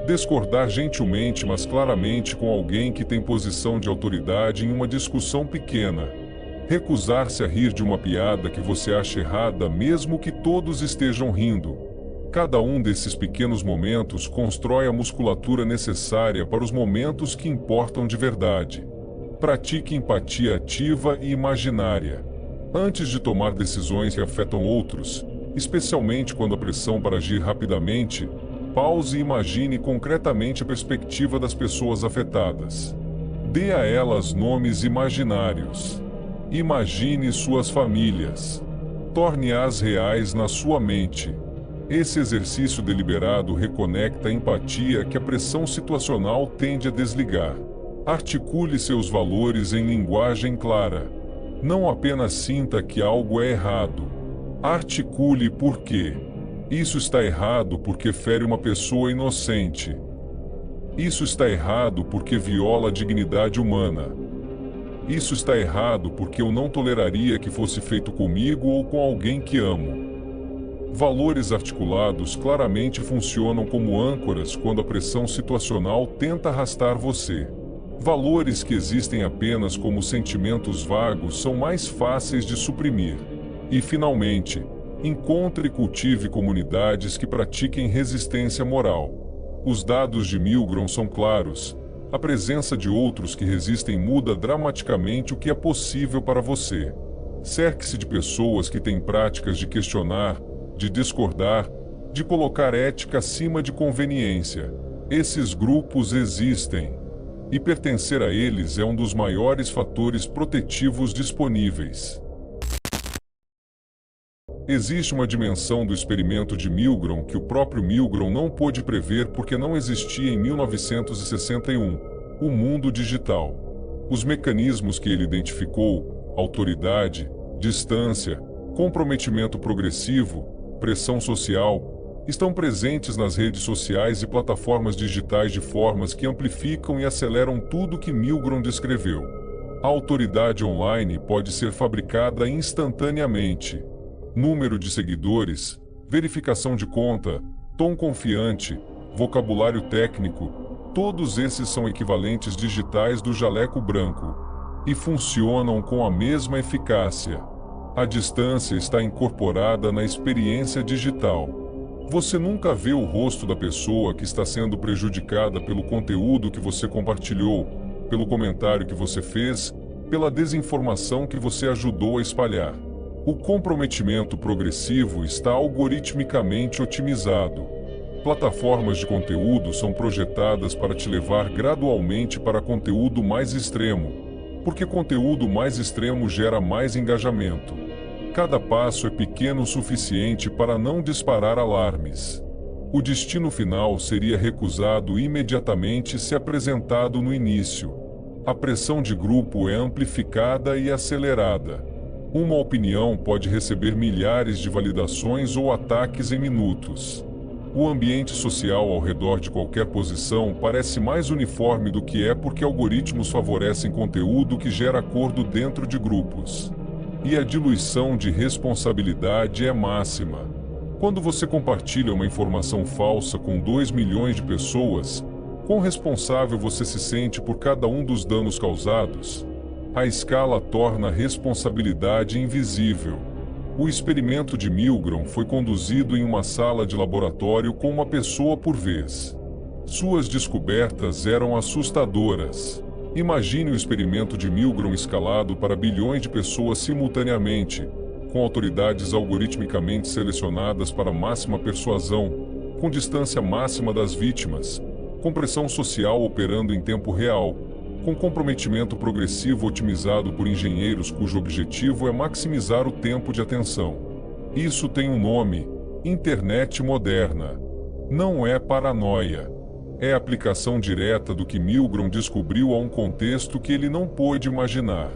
Discordar gentilmente, mas claramente com alguém que tem posição de autoridade em uma discussão pequena. Recusar-se a rir de uma piada que você acha errada, mesmo que todos estejam rindo. Cada um desses pequenos momentos constrói a musculatura necessária para os momentos que importam de verdade. Pratique empatia ativa e imaginária. Antes de tomar decisões que afetam outros, especialmente quando a pressão para agir rapidamente, pause e imagine concretamente a perspectiva das pessoas afetadas. Dê a elas nomes imaginários. Imagine suas famílias. Torne-as reais na sua mente. Esse exercício deliberado reconecta a empatia que a pressão situacional tende a desligar. Articule seus valores em linguagem clara. Não apenas sinta que algo é errado. Articule por quê. Isso está errado porque fere uma pessoa inocente. Isso está errado porque viola a dignidade humana. Isso está errado porque eu não toleraria que fosse feito comigo ou com alguém que amo. Valores articulados claramente funcionam como âncoras quando a pressão situacional tenta arrastar você. Valores que existem apenas como sentimentos vagos são mais fáceis de suprimir. E, finalmente, encontre e cultive comunidades que pratiquem resistência moral. Os dados de Milgram são claros. A presença de outros que resistem muda dramaticamente o que é possível para você. Cerque-se de pessoas que têm práticas de questionar, de discordar, de colocar ética acima de conveniência. Esses grupos existem. E pertencer a eles é um dos maiores fatores protetivos disponíveis. Existe uma dimensão do experimento de Milgram que o próprio Milgram não pôde prever porque não existia em 1961, o mundo digital. Os mecanismos que ele identificou, autoridade, distância, comprometimento progressivo, pressão social, estão presentes nas redes sociais e plataformas digitais de formas que amplificam e aceleram tudo que Milgram descreveu. A autoridade online pode ser fabricada instantaneamente. Número de seguidores, verificação de conta, tom confiante, vocabulário técnico, todos esses são equivalentes digitais do jaleco branco e funcionam com a mesma eficácia. A distância está incorporada na experiência digital. Você nunca vê o rosto da pessoa que está sendo prejudicada pelo conteúdo que você compartilhou, pelo comentário que você fez, pela desinformação que você ajudou a espalhar. O comprometimento progressivo está algoritmicamente otimizado. Plataformas de conteúdo são projetadas para te levar gradualmente para conteúdo mais extremo, porque conteúdo mais extremo gera mais engajamento. Cada passo é pequeno o suficiente para não disparar alarmes. O destino final seria recusado imediatamente se apresentado no início. A pressão de grupo é amplificada e acelerada. Uma opinião pode receber milhares de validações ou ataques em minutos. O ambiente social ao redor de qualquer posição parece mais uniforme do que é porque algoritmos favorecem conteúdo que gera acordo dentro de grupos. E a diluição de responsabilidade é máxima. Quando você compartilha uma informação falsa com 2 milhões de pessoas, quão responsável você se sente por cada um dos danos causados? A escala torna a responsabilidade invisível. O experimento de Milgram foi conduzido em uma sala de laboratório com uma pessoa por vez. Suas descobertas eram assustadoras. Imagine o experimento de Milgram escalado para bilhões de pessoas simultaneamente, com autoridades algoritmicamente selecionadas para máxima persuasão, com distância máxima das vítimas, com pressão social operando em tempo real, com comprometimento progressivo otimizado por engenheiros cujo objetivo é maximizar o tempo de atenção. Isso tem um nome: internet moderna. Não é paranoia. É aplicação direta do que Milgram descobriu a um contexto que ele não pôde imaginar.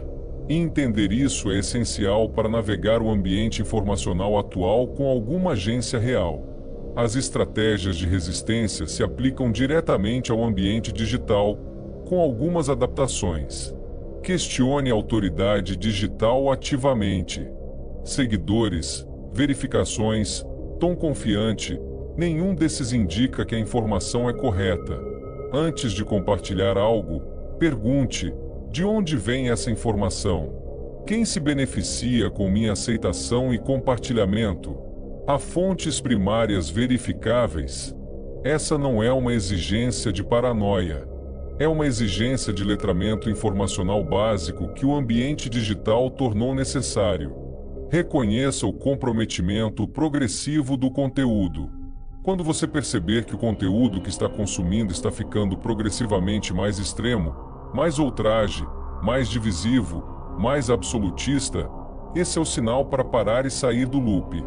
E entender isso é essencial para navegar o ambiente informacional atual com alguma agência real. As estratégias de resistência se aplicam diretamente ao ambiente digital, com algumas adaptações. Questione a autoridade digital ativamente. Seguidores, verificações, tom confiante, nenhum desses indica que a informação é correta. Antes de compartilhar algo, pergunte: de onde vem essa informação? Quem se beneficia com minha aceitação e compartilhamento? Há fontes primárias verificáveis? Essa não é uma exigência de paranoia. É uma exigência de letramento informacional básico que o ambiente digital tornou necessário. Reconheça o comprometimento progressivo do conteúdo. Quando você perceber que o conteúdo que está consumindo está ficando progressivamente mais extremo, mais ultraje, mais divisivo, mais absolutista, esse é o sinal para parar e sair do loop.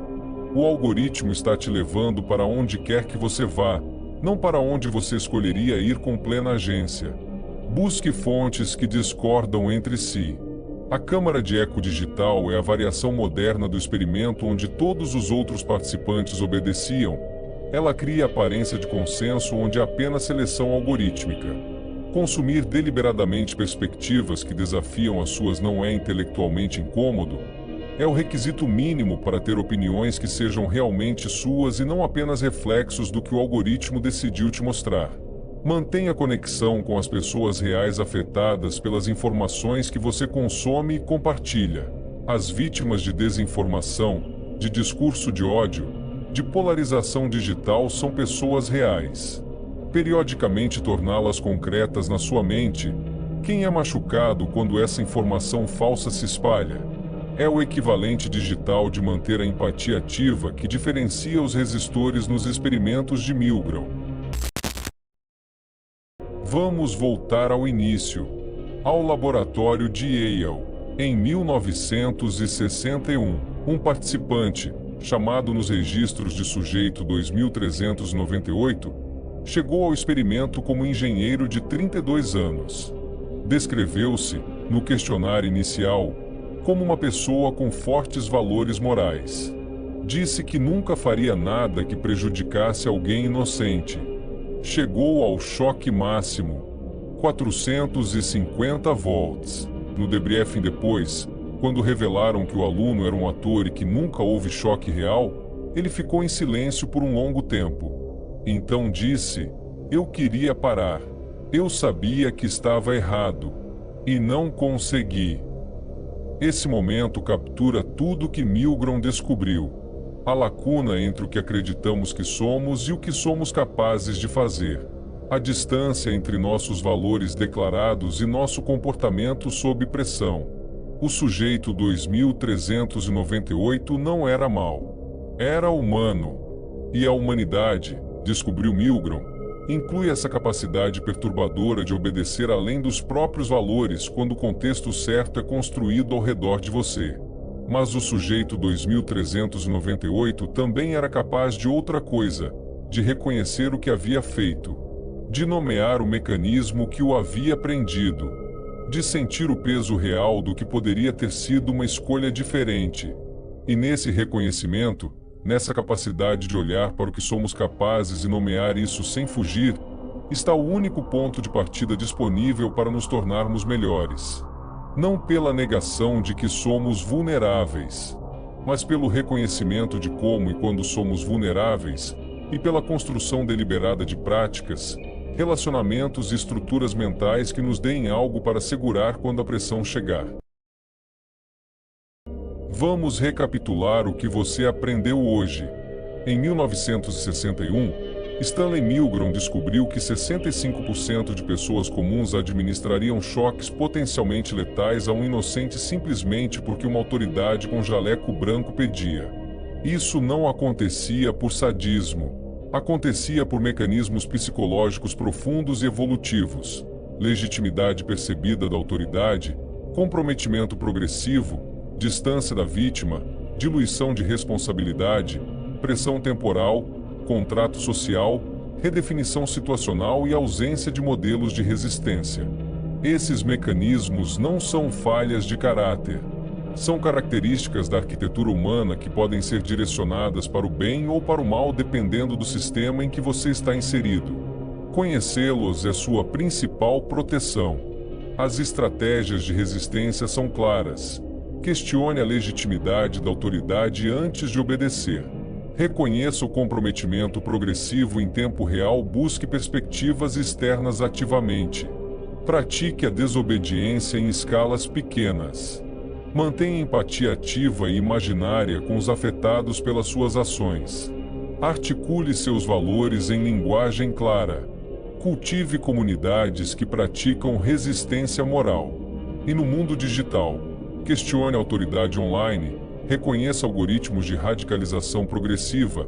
O algoritmo está te levando para onde quer que você vá, não para onde você escolheria ir com plena agência. Busque fontes que discordam entre si. A câmara de eco digital é a variação moderna do experimento onde todos os outros participantes obedeciam. Ela cria a aparência de consenso onde há apenas seleção algorítmica. Consumir deliberadamente perspectivas que desafiam as suas não é intelectualmente incômodo? É o requisito mínimo para ter opiniões que sejam realmente suas e não apenas reflexos do que o algoritmo decidiu te mostrar. Mantenha conexão com as pessoas reais afetadas pelas informações que você consome e compartilha. As vítimas de desinformação, de discurso de ódio, de polarização digital são pessoas reais. Periodicamente torná-las concretas na sua mente. Quem é machucado quando essa informação falsa se espalha? É o equivalente digital de manter a empatia ativa que diferencia os resistores nos experimentos de Milgram. Vamos voltar ao início, ao laboratório de Yale. Em 1961, um participante, chamado nos registros de sujeito 2398, chegou ao experimento como engenheiro de 32 anos. Descreveu-se, no questionário inicial, como uma pessoa com fortes valores morais. Disse que nunca faria nada que prejudicasse alguém inocente. Chegou ao choque máximo, 450 volts. No debriefing depois, quando revelaram que o aluno era um ator e que nunca houve choque real, ele ficou em silêncio por um longo tempo. Então disse: "Eu queria parar. Eu sabia que estava errado. E não consegui." Esse momento captura tudo que Milgram descobriu: a lacuna entre o que acreditamos que somos e o que somos capazes de fazer. A distância entre nossos valores declarados e nosso comportamento sob pressão. O sujeito 2398 não era mau. Era humano. E a humanidade, descobriu Milgram, inclui essa capacidade perturbadora de obedecer além dos próprios valores quando o contexto certo é construído ao redor de você. Mas o sujeito 2398 também era capaz de outra coisa, de reconhecer o que havia feito, de nomear o mecanismo que o havia prendido, de sentir o peso real do que poderia ter sido uma escolha diferente. E nesse reconhecimento, nessa capacidade de olhar para o que somos capazes e nomear isso sem fugir, está o único ponto de partida disponível para nos tornarmos melhores. Não pela negação de que somos vulneráveis, mas pelo reconhecimento de como e quando somos vulneráveis, e pela construção deliberada de práticas, relacionamentos e estruturas mentais que nos deem algo para segurar quando a pressão chegar. Vamos recapitular o que você aprendeu hoje. Em 1961, Stanley Milgram descobriu que 65% de pessoas comuns administrariam choques potencialmente letais a um inocente simplesmente porque uma autoridade com jaleco branco pedia. Isso não acontecia por sadismo. Acontecia por mecanismos psicológicos profundos e evolutivos: legitimidade percebida da autoridade, comprometimento progressivo, distância da vítima, diluição de responsabilidade, pressão temporal, contrato social, redefinição situacional e ausência de modelos de resistência. Esses mecanismos não são falhas de caráter. São características da arquitetura humana que podem ser direcionadas para o bem ou para o mal dependendo do sistema em que você está inserido. Conhecê-los é sua principal proteção. As estratégias de resistência são claras. Questione a legitimidade da autoridade antes de obedecer. Reconheça o comprometimento progressivo em tempo real, busque perspectivas externas ativamente. Pratique a desobediência em escalas pequenas. Mantenha empatia ativa e imaginária com os afetados pelas suas ações. Articule seus valores em linguagem clara. Cultive comunidades que praticam resistência moral. E no mundo digital, questione a autoridade online, reconheça algoritmos de radicalização progressiva,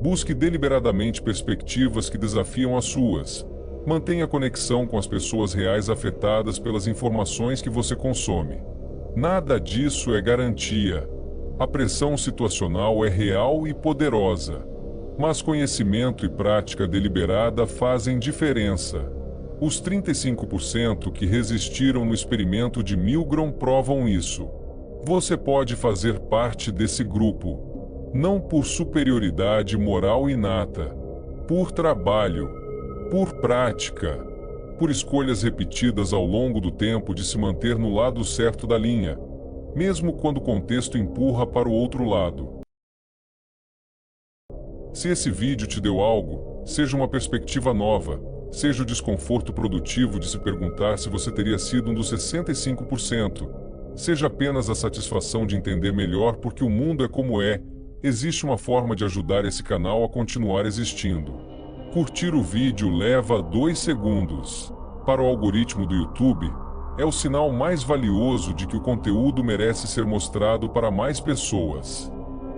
busque deliberadamente perspectivas que desafiam as suas. Mantenha conexão com as pessoas reais afetadas pelas informações que você consome. Nada disso é garantia. A pressão situacional é real e poderosa. Mas conhecimento e prática deliberada fazem diferença. Os 35% que resistiram no experimento de Milgram provam isso. Você pode fazer parte desse grupo. Não por superioridade moral inata, por trabalho, por prática, por escolhas repetidas ao longo do tempo de se manter no lado certo da linha, mesmo quando o contexto empurra para o outro lado. Se esse vídeo te deu algo, seja uma perspectiva nova, seja o desconforto produtivo de se perguntar se você teria sido um dos 65%, seja apenas a satisfação de entender melhor porque o mundo é como é, existe uma forma de ajudar esse canal a continuar existindo. Curtir o vídeo leva 2 segundos. Para o algoritmo do YouTube, é o sinal mais valioso de que o conteúdo merece ser mostrado para mais pessoas.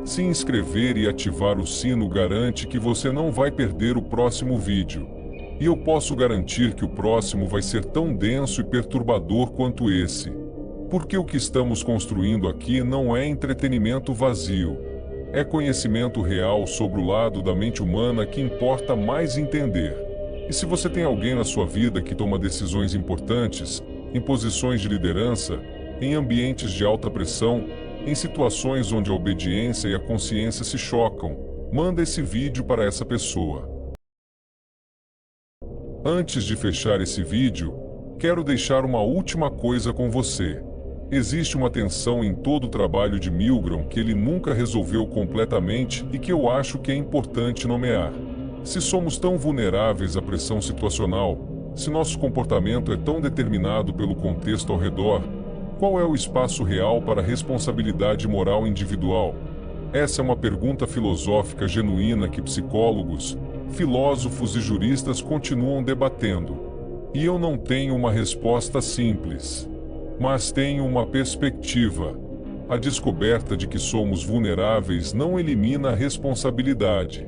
Se inscrever e ativar o sino garante que você não vai perder o próximo vídeo. E eu posso garantir que o próximo vai ser tão denso e perturbador quanto esse. Porque o que estamos construindo aqui não é entretenimento vazio. É conhecimento real sobre o lado da mente humana que importa mais entender. E se você tem alguém na sua vida que toma decisões importantes, em posições de liderança, em ambientes de alta pressão, em situações onde a obediência e a consciência se chocam, manda esse vídeo para essa pessoa. Antes de fechar esse vídeo, quero deixar uma última coisa com você. Existe uma tensão em todo o trabalho de Milgram que ele nunca resolveu completamente e que eu acho que é importante nomear. Se somos tão vulneráveis à pressão situacional, se nosso comportamento é tão determinado pelo contexto ao redor, qual é o espaço real para a responsabilidade moral individual? Essa é uma pergunta filosófica genuína que psicólogos, filósofos e juristas continuam debatendo. E eu não tenho uma resposta simples. Mas tenho uma perspectiva. A descoberta de que somos vulneráveis não elimina a responsabilidade.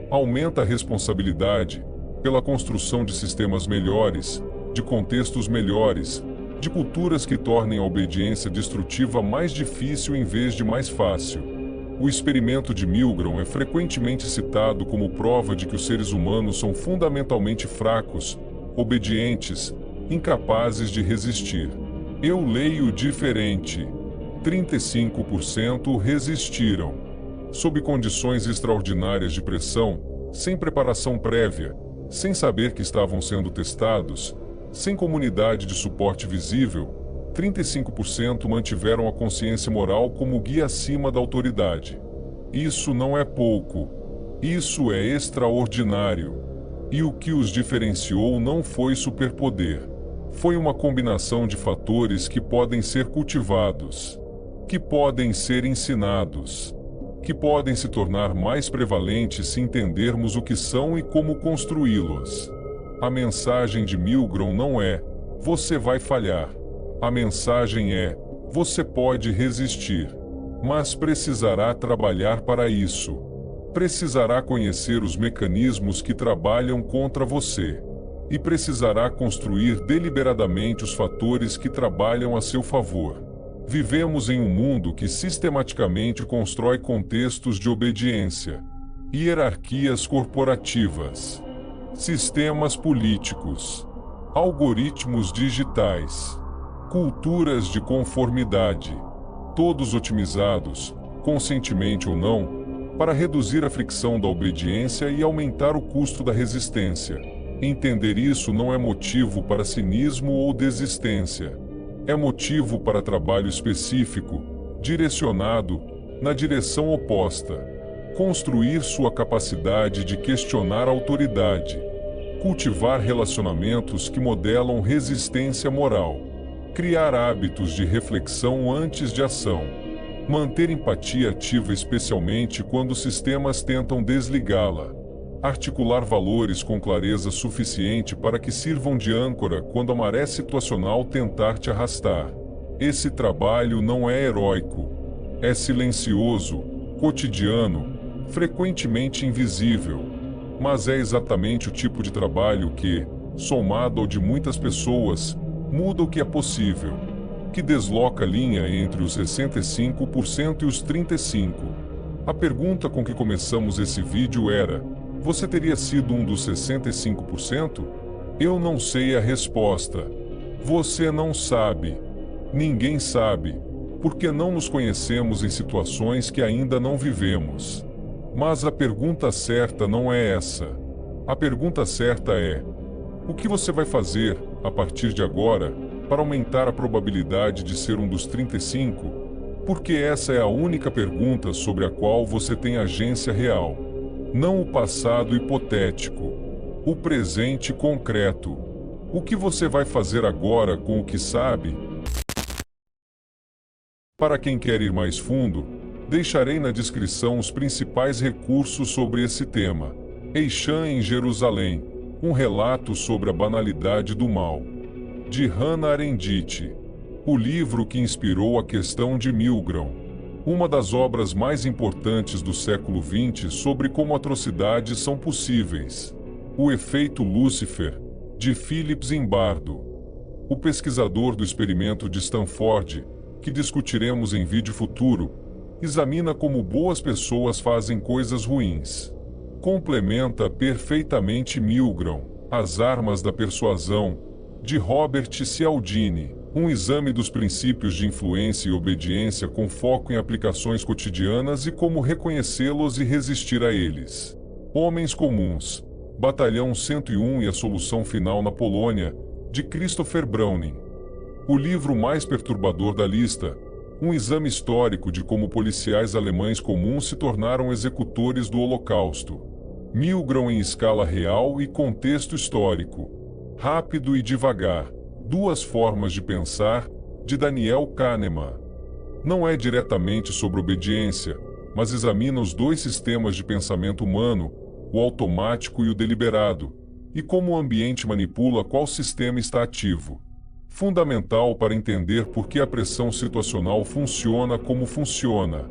Aumenta a responsabilidade pela construção de sistemas melhores, de contextos melhores, de culturas que tornem a obediência destrutiva mais difícil em vez de mais fácil. O experimento de Milgram é frequentemente citado como prova de que os seres humanos são fundamentalmente fracos, obedientes, incapazes de resistir. Eu leio diferente. 35% resistiram. Sob condições extraordinárias de pressão, sem preparação prévia, sem saber que estavam sendo testados, sem comunidade de suporte visível, 35% mantiveram a consciência moral como guia acima da autoridade. Isso não é pouco. Isso é extraordinário. E o que os diferenciou não foi superpoder. Foi uma combinação de fatores que podem ser cultivados, que podem ser ensinados, que podem se tornar mais prevalentes se entendermos o que são e como construí-los. A mensagem de Milgram não é: você vai falhar. A mensagem é: você pode resistir. Mas precisará trabalhar para isso. Precisará conhecer os mecanismos que trabalham contra você. E precisará construir deliberadamente os fatores que trabalham a seu favor. Vivemos em um mundo que sistematicamente constrói contextos de obediência, hierarquias corporativas, sistemas políticos, algoritmos digitais, culturas de conformidade, todos otimizados, conscientemente ou não, para reduzir a fricção da obediência e aumentar o custo da resistência. Entender isso não é motivo para cinismo ou desistência. É motivo para trabalho específico, direcionado, na direção oposta. Construir sua capacidade de questionar a autoridade. Cultivar relacionamentos que modelam resistência moral. Criar hábitos de reflexão antes de ação. Manter empatia ativa especialmente quando os sistemas tentam desligá-la. Articular valores com clareza suficiente para que sirvam de âncora quando a maré situacional tentar te arrastar. Esse trabalho não é heróico. É silencioso, cotidiano, frequentemente invisível. Mas é exatamente o tipo de trabalho que, somado ao de muitas pessoas, muda o que é possível. Que desloca a linha entre os 65% e os 35%. A pergunta com que começamos esse vídeo era: você teria sido um dos 65%? Eu não sei a resposta. Você não sabe. Ninguém sabe, porque não nos conhecemos em situações que ainda não vivemos. Mas a pergunta certa não é essa. A pergunta certa é: O que você vai fazer, a partir de agora, para aumentar a probabilidade de ser um dos 35? Porque essa é a única pergunta sobre a qual você tem agência real. Não o passado hipotético. O presente concreto. O que você vai fazer agora com o que sabe? Para quem quer ir mais fundo, deixarei na descrição os principais recursos sobre esse tema. Eixan em Jerusalém, um relato sobre a banalidade do mal, de Hannah Arendt, o livro que inspirou a questão de Milgram, uma das obras mais importantes do século XX sobre como atrocidades são possíveis. O efeito Lúcifer, de Philip Zimbardo, o pesquisador do experimento de Stanford, que discutiremos em vídeo futuro, examina como boas pessoas fazem coisas ruins. Complementa perfeitamente Milgram, As Armas da Persuasão, de Robert Cialdini, um exame dos princípios de influência e obediência com foco em aplicações cotidianas e como reconhecê-los e resistir a eles. Homens Comuns, Batalhão 101 e a Solução Final na Polônia, de Christopher Browning. O livro mais perturbador da lista, um exame histórico de como policiais alemães comuns se tornaram executores do Holocausto. Milgram em escala real e contexto histórico. Rápido e devagar. Duas formas de pensar, de Daniel Kahneman. Não é diretamente sobre obediência, mas examina os dois sistemas de pensamento humano, o automático e o deliberado, e como o ambiente manipula qual sistema está ativo. Fundamental para entender por que a pressão situacional funciona como funciona.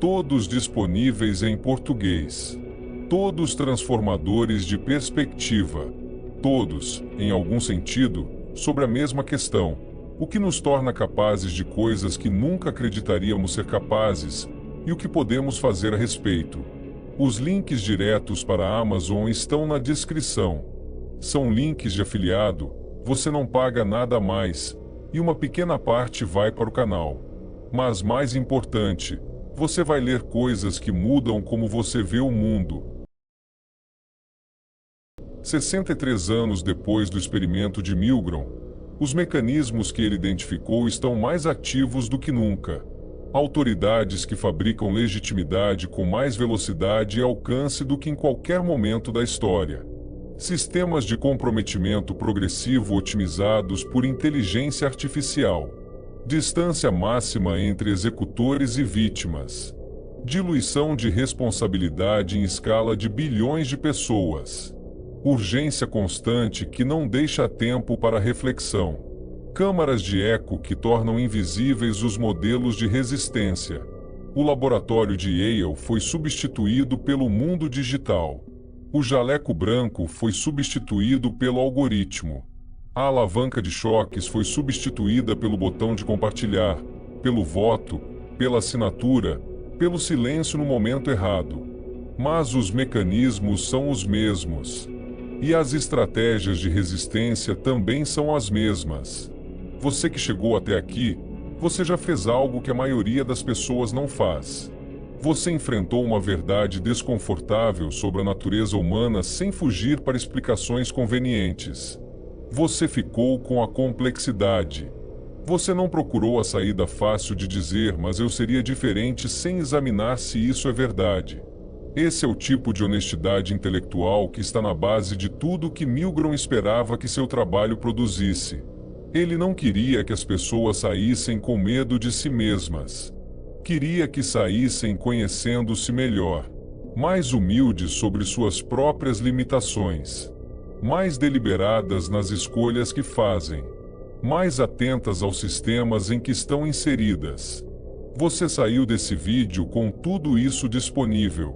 Todos disponíveis em português. Todos transformadores de perspectiva. Todos, em algum sentido, sobre a mesma questão. O que nos torna capazes de coisas que nunca acreditaríamos ser capazes, e o que podemos fazer a respeito. Os links diretos para a Amazon estão na descrição. São links de afiliado, você não paga nada a mais, e uma pequena parte vai para o canal. Mas mais importante, você vai ler coisas que mudam como você vê o mundo. 63 anos depois do experimento de Milgram, os mecanismos que ele identificou estão mais ativos do que nunca. Autoridades que fabricam legitimidade com mais velocidade e alcance do que em qualquer momento da história. Sistemas de comprometimento progressivo otimizados por inteligência artificial. Distância máxima entre executores e vítimas. Diluição de responsabilidade em escala de bilhões de pessoas. Urgência constante que não deixa tempo para reflexão. Câmaras de eco que tornam invisíveis os modelos de resistência. O laboratório de Yale foi substituído pelo mundo digital. O jaleco branco foi substituído pelo algoritmo. A alavanca de choques foi substituída pelo botão de compartilhar, pelo voto, pela assinatura, pelo silêncio no momento errado. Mas os mecanismos são os mesmos. E as estratégias de resistência também são as mesmas. Você que chegou até aqui, você já fez algo que a maioria das pessoas não faz. Você enfrentou uma verdade desconfortável sobre a natureza humana sem fugir para explicações convenientes. Você ficou com a complexidade. Você não procurou a saída fácil de dizer, mas eu seria diferente sem examinar se isso é verdade. Esse é o tipo de honestidade intelectual que está na base de tudo que Milgram esperava que seu trabalho produzisse. Ele não queria que as pessoas saíssem com medo de si mesmas. Queria que saíssem conhecendo-se melhor, mais humildes sobre suas próprias limitações, mais deliberadas nas escolhas que fazem, mais atentas aos sistemas em que estão inseridas. Você saiu desse vídeo com tudo isso disponível.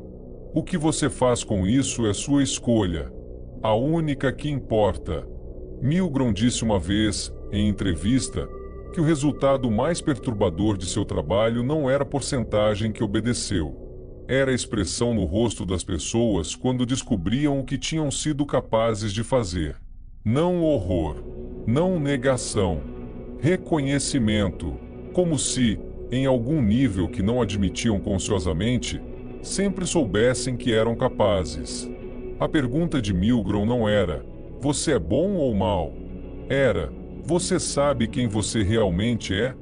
O que você faz com isso é sua escolha, a única que importa. Milgram disse uma vez, em entrevista, que o resultado mais perturbador de seu trabalho não era a porcentagem que obedeceu. Era a expressão no rosto das pessoas quando descobriam o que tinham sido capazes de fazer. Não horror, não negação, reconhecimento, como se, em algum nível que não admitiam consciosamente, sempre soubessem que eram capazes. A pergunta de Milgram não era: Você é bom ou mal? Era: Você sabe quem você realmente é?